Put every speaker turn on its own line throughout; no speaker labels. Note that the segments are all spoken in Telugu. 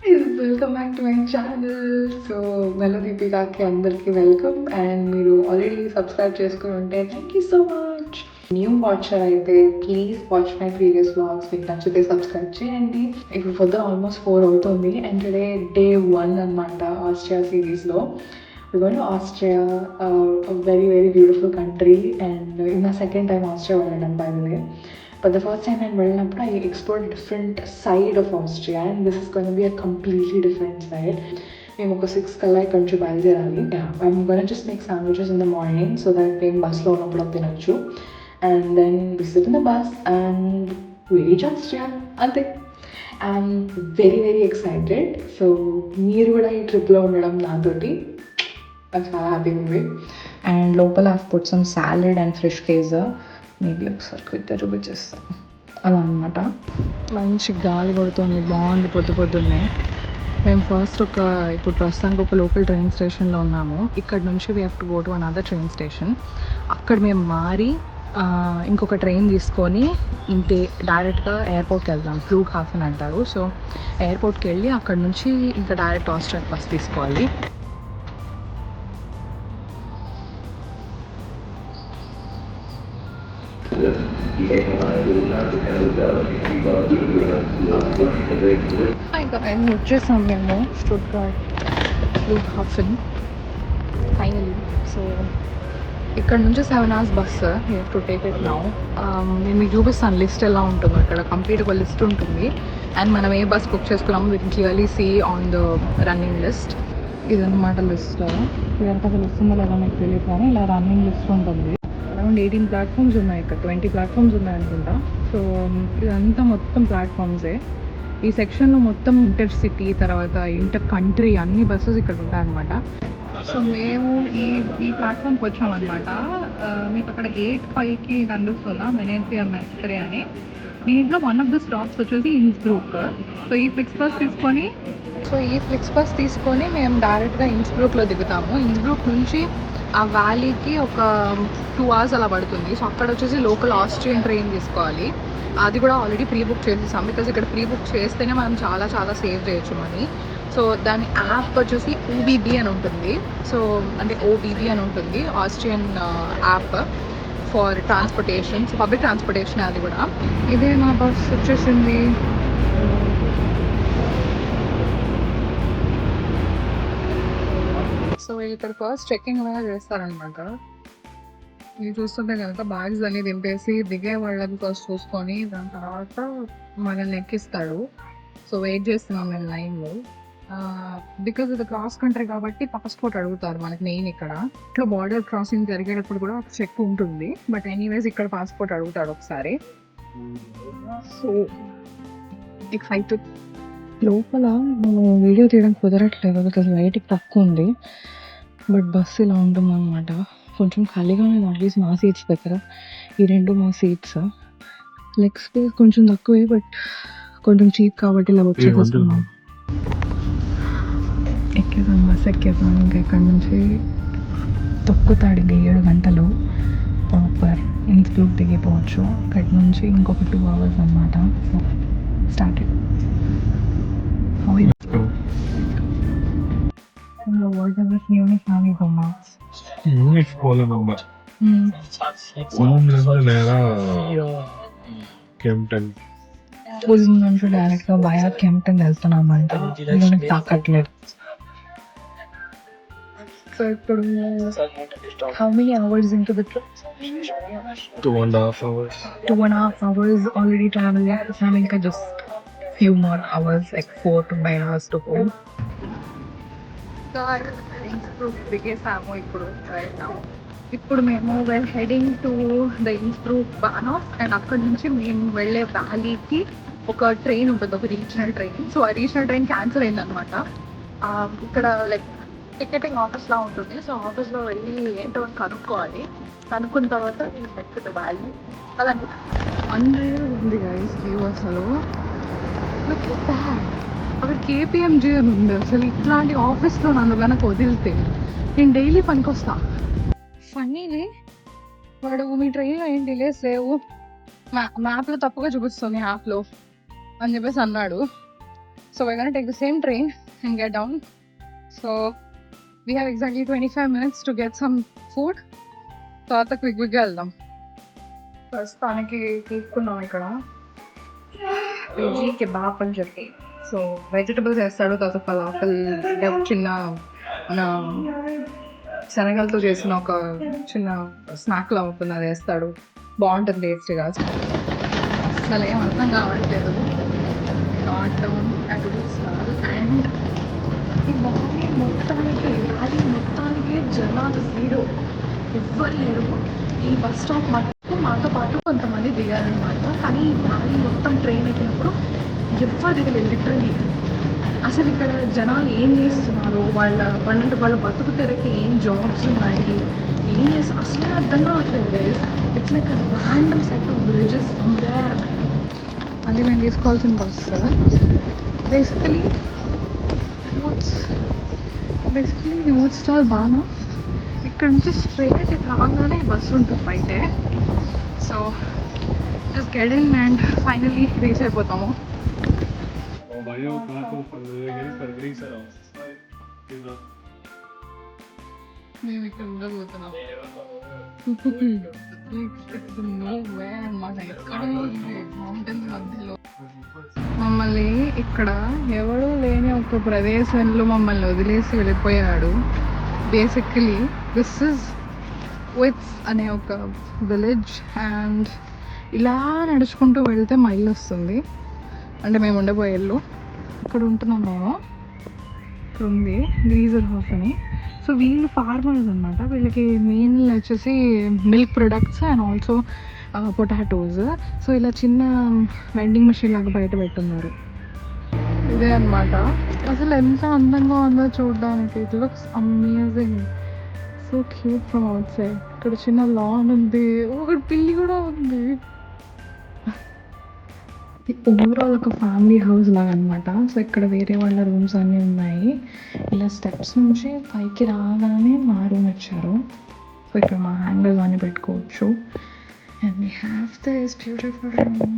Welcome back to my channel. So మెలోదీపికాకి అందరికీ వెల్కమ్. అండ్ మీరు ఆల్రెడీ సబ్స్క్రైబ్ చేసుకుని ఉంటే thank you so much. New watcher అయితే please watch my previous vlogs. మీకు నచ్చితే సబ్స్క్రైబ్ చేయండి. ఇప్పుడు పొద్దున ఆల్మోస్ట్ 4 అవుతుంది అండ్ టుడే డే 1 అనమాట ఆస్ట్రియా సిరీస్లో. We're going to Austria, a very very beautiful country, and in my second time Austria వెళ్ళడం by the way. But the first time నేను వెళ్ళినప్పుడు I explored a different side of Austria, and this is going to be a completely different side. మేము ఒక 6 కల్లా ఇక్కడ నుంచి బయలుదేరాలి. I'm going to just make sandwiches in the morning so that మేము బస్లో ఉన్నప్పుడు అది తినచ్చు. And then we sit in the bus and we reach Austria. అంతే. I'm very very excited. So మీరు కూడా ఈ ట్రిప్లో ఉండడం నాతోటి చాలా హ్యాపీగా ఉంది. అండ్ లోపల I put some salad and fresh Kaiser. Maybe ఒకసారి క్విక్గా చూపించేస్తాను. అలా అనమాట. మంచి గాలి కొడుతుంది, బాగుంది పొద్దున్నే. మేము ఫస్ట్ ఇప్పుడు ప్రస్తుతానికి ఒక లోకల్ ట్రైన్ స్టేషన్లో ఉన్నాము. ఇక్కడ నుంచి we have to go to another train station. అక్కడ మేము మారి ఇంకొక ట్రైన్ తీసుకొని ఇంతే డైరెక్ట్గా ఎయిర్పోర్ట్కి వెళ్దాం. ఫ్లూగ్హాఫెన్ అంటారు. సో ఎయిర్పోర్ట్కి వెళ్ళి అక్కడ నుంచి ఇంకా డైరెక్ట్ ఆస్ట్రియా బస్ తీసుకోవాలి. వచ్చేసాం మేము స్టుట్గార్ట్ ఫ్లూగ్హాఫెన్ ఫైనలీ. సో ఇక్కడ నుంచి 7 hours bus. You to take it now. నేను మీకు చూపిస్తాను లిస్ట్ ఎలా ఉంటుందో. ఇక్కడ కంప్లీట్గా లిస్ట్ ఉంటుంది అండ్ మనం ఏ బస్ బుక్ చేసుకున్నామో we can clearly see on the running list. ఇదన్నమాట లిస్ట్. ఇదంతా లిస్ట్ ఉందో లేదో నాకు తెలియదు కానీ ఇలా రన్నింగ్ లిస్ట్ ఉంటుంది. అరౌండ్ 18 ప్లాట్ఫామ్స్ ఉన్నాయి. ఇక్కడ 20 ప్లాట్ఫామ్స్ ఉన్నాయి అనుకుంటా. సో ఇదంతా మొత్తం ప్లాట్ఫామ్సే. ఈ సెక్షన్లో మొత్తం ఇంటర్ సిటీ తర్వాత ఇంటర్ కంట్రీ అన్ని బస్సెస్ ఇక్కడ ఉంటాయన్నమాట. సో మేము ఈ ప్లాట్ఫామ్కి వచ్చామన్నమాట. మీకు అక్కడ 8:05కి కనిపిస్తుందా వెనేసియా మెస్టరీ అని. దీంట్లో వన్ ఆఫ్ ద స్టాప్స్ వచ్చేసి ఇన్స్బ్రూక్. సో ఈ ఫ్లిక్స్ బస్ తీసుకొని మేము డైరెక్ట్గా ఇన్స్బ్రూక్లో దిగుతాము. ఇన్స్బ్రూక్ నుంచి ఆ వ్యాలీకి ఒక 2 hours అలా పడుతుంది. సో అక్కడ వచ్చేసి లోకల్ ఆస్ట్రియన్ ట్రైన్ తీసుకోవాలి. అది కూడా ఆల్రెడీ ప్రీ బుక్ చేసేసాం. బికాజ్ ఇక్కడ ప్రీ బుక్ చేస్తేనే మనం చాలా చాలా సేవ్ చేయొచ్చు మనీ. సో దాని యాప్ వచ్చేసి ఓబీబీ అని ఉంటుంది. సో అంటే ఓబీబీ అని ఉంటుంది, Austrian app for transportation. So public transportation అది కూడా. ఇదే మా బస్ వచ్చేసింది. సో ఇక్కడ ఫస్ట్ చెక్కింగ్ అనేది చేస్తారనమాట. ఇది చూస్తుంటే కనుక బ్యాగ్స్ అన్ని దింపేసి దిగే వాళ్ళని ఫస్ట్ చూసుకొని దాని తర్వాత మనల్ని ఎక్కిస్తాడు. సో వెయిట్ చేస్తున్నాం మేము లైన్లో. బికాజ్ ఇది క్రాస్ కంట్రీ కాబట్టి పాస్పోర్ట్ అడుగుతారు మనకి మెయిన్. ఇక్కడ ఇట్లా బార్డర్ క్రాసింగ్ జరిగేటప్పుడు కూడా ఒక చెక్ ఉంటుంది. బట్ ఎనీవేస్ ఇక్కడ పాస్పోర్ట్ అడుగుతాడు ఒకసారి. So excited. లోపల మనం వీడియో తీయడం కుదరట్లేదు బికాజ్ లైటింగ్ తక్కువ ఉంది. బట్ బస్సు ఇలా ఉంటుందన్నమాట. కొంచెం ఖాళీగానే ఉంది. అట్లీస్ట్ మా సీట్స్ దగ్గర ఈ 2 మా సీట్స్. లెగ్ స్పేస్ కొంచెం తక్కువే బట్ కొంచెం చీప్ కాబట్టి ఇలా వచ్చేస్తున్నాం. ఎక్కేసాం, బస్ ఎక్కేసాం. ఇంకా ఇక్కడ నుంచి తొక్కుతాడు 7 గంటలు ప్రాపర్ ఇన్స్బ్రూక్ దిగిపోవచ్చు. ఇక్కడ నుంచి ఇంకొక 2 hours అన్నమాట. So started. నుంచి డైరెక్ట్ గా వయా కెంప్టన్ వెళ్తున్నాం అంటే తాకట్లేదు. సో ఇప్పుడు how many hours into the trip?
2.5 hours.
2.5 hours already traveling ka just few more hours, like 4 to 5 hours to home. ఇప్పుడు మేము well heading to the Innsbruck Bahnhof. And అక్కడ నుంచి మేము వెళ్ళే వ్యాలీకి ఒక ట్రైన్ ఉంటుంది, ఒక రీజనల్ ట్రైన్. సో ఆ రీజనల్ ట్రైన్ క్యాన్సిల్ అయిందనమాట. ఇక్కడ లైక్ టికెటింగ్ ఆఫీస్లా ఉంటుంది. సో ఆఫీస్లో వెళ్ళి ఏంటో కనుక్కోవాలి. కనుక్కున్న తర్వాత నెక్స్ట్ వ్యాలీ అదండి. అందరూ ఉంది గైస్ వ్యూ అసలు. అక్కడ కేపీఎంజీ అని ఉంది. అసలు ఇట్లాంటి ఆఫీస్లో నన్ను కనుక వదిలితే నేను డైలీ పనికొస్తా. ఫన్నీలీ వాడు మీ ట్రైన్లో ఏం డిలేస్ లేవు, మ్యాప్లో తప్పుగా చూపిస్తుంది యాప్లో అని చెప్పేసి అన్నాడు. So we're gonna take the same train and get down. So we have exactly 25 minutes to get some food. తర్వాత క్విక్గా వెళ్దాం. ప్రస్తుతానికి తీసుకున్నాం ఇక్కడ వెజీ కెబాబ్ అని చెప్పి. సో వెజిటబుల్స్ వేస్తాడు, తర్వాత ఫలాఫల్ చిన్న మన శనగలతో చేసిన ఒక చిన్న స్నాక్లా ఉంటుంది, అది వేస్తాడు. బాగుంటుంది టేస్ట్గా. అసలు ఏం అర్థం కావట్లేదు. నాట్ అండ్ ఈ బాడీ మొత్తానికి ర్యాలీ మొత్తానికి జనాలు జీరో, ఎవ్వరు లేరు. ఈ బస్ స్టాప్ మటుకు మాతో పాటు కొంతమంది దిగారనమాట. కానీ ఈ ర్యాలీ మొత్తం ట్రైన్ ఎక్కినప్పుడు ఎవ్వరు దిగలేదు లిటరలీ. అసలు ఇక్కడ జనాలు ఏం చేస్తున్నారు, వాళ్ళ బతుకు తెరకి ఏం జాబ్స్ ఉన్నాయి, ఏం చేస్తారు అసలే అర్థం కావట్లేదు. It's like random set of villages there. అది మేము తీసుకోవాల్సిన బస్సు బేసికలీ న్యూస్ స్టాల్ బాగా ఇక్కడ నుంచి స్ట్రైట్ రాగానే బస్సు ఉంటుంది బయటే. So just get in and finally reach అయిపోతాము. మేము ఇక్కడ ఉండబోతున్నాం. మౌంటైన్స్ మధ్యలో మమ్మల్ని ఇక్కడ ఎవడూ లేని ఒక ప్రదేశంలో మమ్మల్ని వదిలేసి వెళ్ళిపోయాడు. బేసికలీ దిస్ ఇస్ విట్స్ అనే ఒక విలేజ్ అండ్ ఇలా నడుచుకుంటూ వెళ్తే మైల్ వస్తుంది. అంటే మేము ఉండబోయే ఇల్లు ఇక్కడ ఉంటున్నాం మేము. ఇక్కడ ఉంది గ్రీజర్ హౌస్ అని. సో వీళ్ళు ఫార్మర్స్ అనమాట. వీళ్ళకి మెయిన్ వచ్చేసి milk products and also potatoes. So ఇలా చిన్న వెండింగ్ మెషిన్ లాగా బయట పెట్టున్నారు. ఇదే అనమాట. అసలు ఎంత అందంగా ఉందో చూడడానికి. It looks amazing, so cute from out side. ఇక్కడ చిన్న లాన్ ఉంది, ఒకటి పిల్లి కూడా ఉంది. ఓవరాల్ ఒక ఫ్యామిలీ హౌస్ లాగా అనమాట. సో ఇక్కడ వేరే వాళ్ళ రూమ్స్ అన్నీ ఉన్నాయి. ఇలా స్టెప్స్ నుంచి పైకి రాగానే మా రూమ్ ఇచ్చారు. సో ఇక్కడ మా హ్యాంగర్స్ అన్నీ పెట్టుకోవచ్చు. And we have this beautiful room.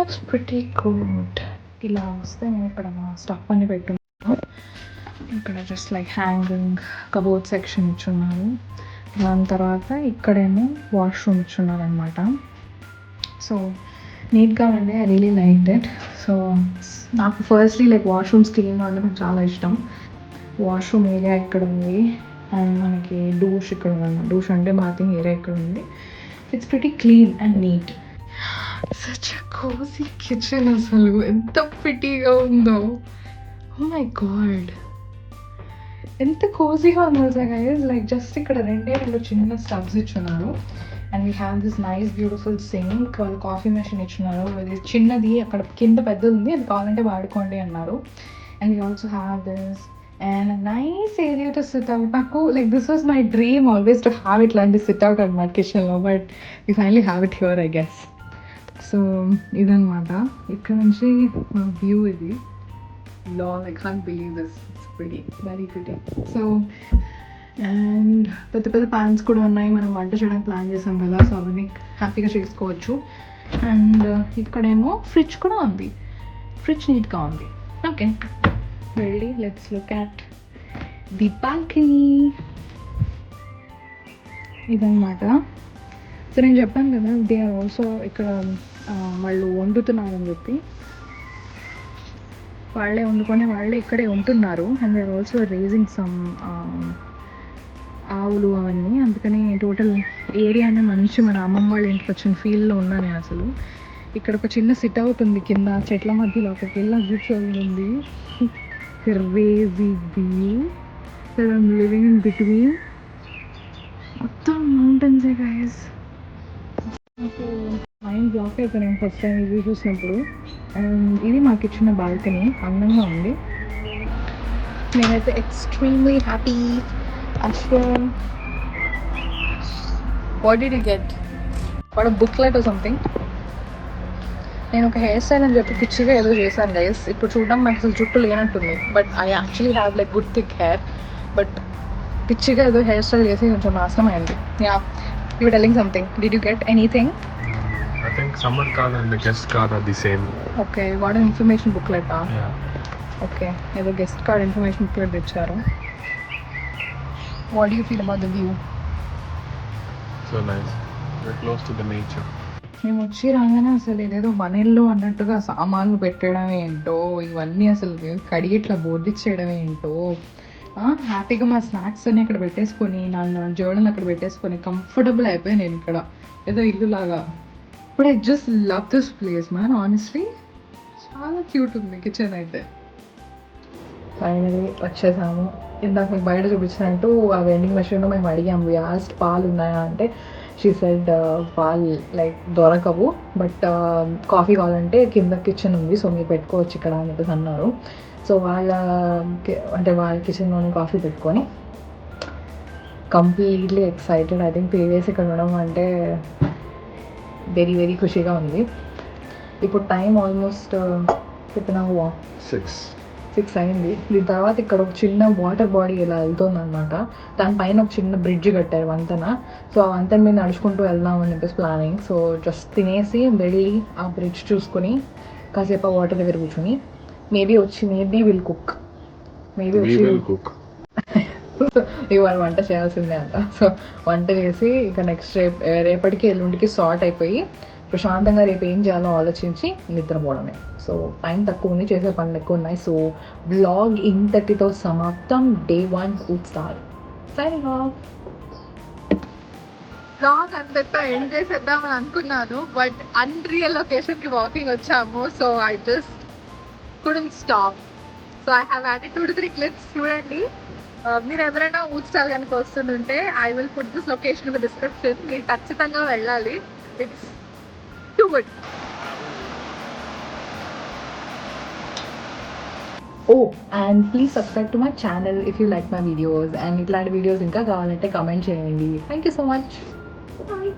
Looks pretty good. ఇలా వస్తే మేము ఇక్కడ మా స్టఫ్ అన్ని పెట్టున్నాము. ఇక్కడ just like hanging cupboard section ఇచ్చున్నారు. దాని తర్వాత ఇక్కడేమో వాష్రూమ్ ఇచ్చున్నారు అనమాట. సో నీట్గా ఉండే, I really like that. So నాకు ఫస్ట్లీ లైక్ వాష్రూమ్స్ క్లీన్గా ఉంటే నాకు చాలా ఇష్టం. వాష్రూమ్ ఏరియా ఇక్కడ ఉంది అండ్ మనకి డూష్ ఇక్కడ ఉంది. డూష్ అంటే బాతింగ్ ఏరియా ఇక్కడ ఉంది. It's pretty clean and neat. Such a cozy kitchen. అసలు ఎంత ప్రిటీగా ఉందో. ఓ మై గాడ్, ఎంత కోజీగా ఉందో గైస్. లైక్ జస్ట్ ఇక్కడ రెండు చిన్న స్టవ్స్ ఇచ్చున్నారు. And we have this nice beautiful sink. వాళ్ళు కాఫీ మెషిన్ ఇచ్చున్నారు. అది చిన్నది, అక్కడ కింద పెద్దది ఉంది, అది కావాలంటే వాడుకోండి అన్నారు. And we also have this and nice area to sit out. నాకు like this was my dream always to have ఇట్లాంటి సిట్ అవుట్ అనమాట కిచెన్లో. But we finally have it here I guess. So ఇదనమాట. ఇక్కడ నుంచి వ్యూ ఇది. Long, I can't believe this. It's pretty, very pretty. So and పెద్ద పెద్ద ప్యాన్స్ కూడా ఉన్నాయి. మనం వంట చేయడానికి ప్లాన్ చేసాం కదా, సో అవన్నీ హ్యాపీగా చేసుకోవచ్చు. అండ్ ఇక్కడేమో ఫ్రిడ్జ్ కూడా ఉంది. ఫ్రిడ్జ్ నీట్గా ఉంది. ఓకే, వెళ్ళి let's look at the balcony. ఇదన్నమాట. సో నేను చెప్పాను కదా, దే ఆర్ ఆల్సో ఇక్కడ వాళ్ళు వండుతున్నారని చెప్పి. వాళ్ళే వండుకొని వాళ్ళే ఇక్కడే ఉంటున్నారు. And they are also raising some ఆవులు అవన్నీ. అందుకని టోటల్ ఏరియానే మంచి మన అమ్మమ్మ వాళ్ళ ఇంటికి వచ్చిన ఫీల్డ్లో ఉన్నా నేను అసలు. ఇక్కడ ఒక చిన్న సిట్ అవుట్ ఉంది కింద చెట్ల మధ్యలో. ఒకటి వెళ్ళి కూర్చొని ఉంది. Crazy view. Living in between మొత్తం మౌంటైన్సే గైస్. నాకు మైండ్ బ్లాక్ అయిపోయాను ఫస్ట్ టైం ఇది చూసినప్పుడు. అండ్ ఇది మాకు ఇచ్చిన బాల్కనీ అందంగా ఉంది. నేనైతే extremely happy. Ashwin, what did you get? What a booklet or something? నేను ఒక హెయిర్ స్టైల్ అని చెప్పి పిచ్చిగా ఏదో చేశాను గైస్. ఇప్పుడు చూడడం నాకు అసలు జుట్టు లేనట్టుంది. But I actually have like good thick hair. But పిచ్చిగా ఏదో హెయిర్ స్టైల్ చేసి కొంచెం నాశనం అయింది. Yeah, you were telling something. Did you get anything?
I think think summer card and the guest card are the same.
Okay what information booklet
Yeah.
Okay ఏదో గెస్ట్ కార్డ్ ఇన్ఫర్మేషన్ బుక్లెట్ తెచ్చారు. What you feel about the view?
So nice. We're close to the nature.
మేము వచ్చి రాగానే అసలు ఏదేదో మనెల్లో అన్నట్టుగా సామాన్లు పెట్టడం ఏంటో, ఇవన్నీ అసలు కడిగి ఇట్లా బోర్డిచ్చేయడం ఏంటో, హ్యాపీగా మా స్నాక్స్ అన్ని అక్కడ పెట్టేసుకొని నా జర్నల్ అక్కడ పెట్టేసుకొని కంఫర్టబుల్ అయిపోయి నేను ఇక్కడ ఏదో ఇల్లు లాగా. ఇప్పుడు I just love this place man, honestly చాలా క్యూట్ ఉంది కిచెన్ అయితే. ఫైనలీ వచ్చేసాము. ఇందాక మీకు బయట చూపించినట్టు ఆ వెండింగ్ మెషిన్లో మేము అడిగాము యాస్ట్ పాలు ఉన్నాయా అంటే షీ సెడ్ పాలు లైక్ దొరకవు, బట్ కాఫీ కావాలంటే కింద కిచెన్ ఉంది సో మీరు పెట్టుకోవచ్చు ఇక్కడ అని చెప్పేసి అన్నారు. సో వాళ్ళ కిచెన్లోనే కాఫీ పెట్టుకొని completely excited. I think 3 days ఇక్కడ ఉండడం అంటే వెరీ వెరీ ఖుషిగా ఉంది. ఇప్పుడు టైం ఆల్మోస్ట్ చెప్పినాము 6 అయింది. దీని తర్వాత ఇక్కడ ఒక చిన్న వాటర్ బాడీ ఇలా వెళ్తుందనమాట. దానిపైన ఒక చిన్న బ్రిడ్జ్ కట్టారు వంతెన. సో ఆ వంతెన మీద నడుచుకుంటూ వెళ్దాం అని చెప్పేసి ప్లానింగ్. సో జస్ట్ తినేసి వెళ్ళి ఆ బ్రిడ్జ్ చూసుకొని కాసేపు ఆ వాటర్ దగ్గర కూర్చొని మేబీ విల్ కుక్ ఇవాళ వంట చేయాల్సిందే అంట. సో వంట చేసి ఇక నెక్స్ట్ రేపటికి ఎల్లుండికి సార్ట్ అయిపోయి ప్రశాంతంగా రేపు ఏం చేయాలో ఆలోచించి నిద్రపోవడమే. సో టైం తక్కువ ఉంది, చేసే పనులు ఎక్కువ ఉన్నాయి. సో బ్లాగ్ ఇంతటితో సమాప్తం. Day 1 would start. Signing off. Blog అంతటా ఎండ్ చేసేద్దామని అనుకున్నాను, బట్ అన్రియల్ లొకేషన్కి వాకింగ్ వచ్చాము. So I just couldn't stop. So I have added 2 to 3 clips. చూడండి, మీరు ఎవరైనా ఊడ్స్టాల్ కనుక వస్తుంటే I will put this location in the description. మీరు ఖచ్చితంగా వెళ్ళాలి. It's too good. Oh, and please subscribe to my channel if you like my videos, and ఇట్లాంటి వీడియోస్ ఇంకా కావాలంటే కామెంట్ చేయండి. Thank you so much. Bye.